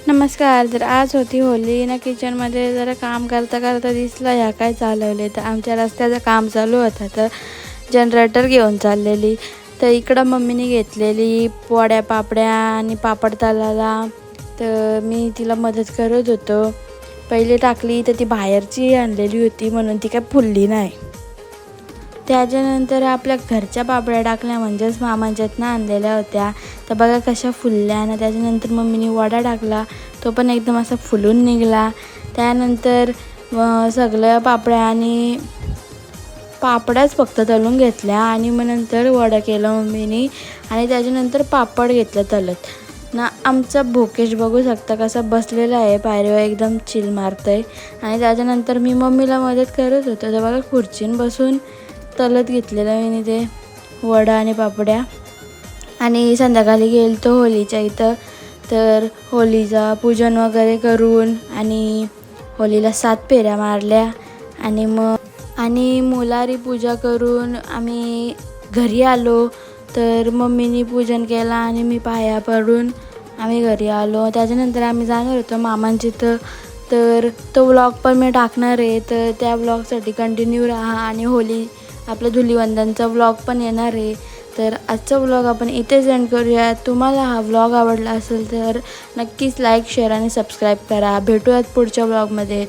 नमस्कार. तर आज होती होली ना, किचनमध्ये जरा काम करता करता दिसलं ह्या काय चालवले. तर आमच्या रस्त्याचं काम चालू होतं, तर जनरेटर घेऊन चाललेली. तर इकडं मम्मीने घेतलेली वड्या पापड्या आणि पापड तळायला. तर मी तिला मदत करत होतो. पहिले टाकली तर ती बाहेरची आणलेली होती म्हणून ती काय फुलली नाही. त्याच्यानंतर आपल्या घरच्या पापड्या टाकल्या, म्हणजेच मामांच्यातनं आणलेल्या होत्या. तर बघा कशा फुलल्या. आणि त्याच्यानंतर मम्मीने वडा टाकला, तो पण एकदम असा फुलून निघाला. त्यानंतर सगळ्या पापड्या आणि पापड्याच फक्त तळून घेतल्या आणि मग नंतर वडा केला मम्मीने. आणि त्याच्यानंतर पापड घेतलं तळत ना. आमचा भोकेश बघू शकता कसा बसलेला आहे पायरीवर, एकदम चिल मारतोय. आणि त्याच्यानंतर मी मम्मीला मदत करत होतो. तर बघा खुर्चीन बसून तळत घेतलेलं मी ते वडा आणि पापड्या. आणि संध्याकाळी गेलो तो होलीच्या इथं. तर होलीचा पूजन वगैरे करून आणि होलीला 7 फेऱ्या मारल्या. आणि मुलारी पूजा करून आम्ही घरी आलो. तर मम्मीनी पूजन केलं आणि मी पाया पडून आम्ही घरी आलो. त्याच्यानंतर आम्ही जाणार होतो मामांची तर तो व्लॉग पण मी टाकणार आहे. तर त्या व्लॉगसाठी कंटिन्यू राहा. आणि होली आपलं धुलीवंदनचा व्लॉग पण येणार आहे. तर आजचा व्लॉग आपण इथेच एंड करूया. तुम्हाला हा व्लॉग आवडला असेल तर नक्कीच लाईक, शेअर आणि सबस्क्राईब करा. भेटूयात पुढच्या व्लॉगमध्ये.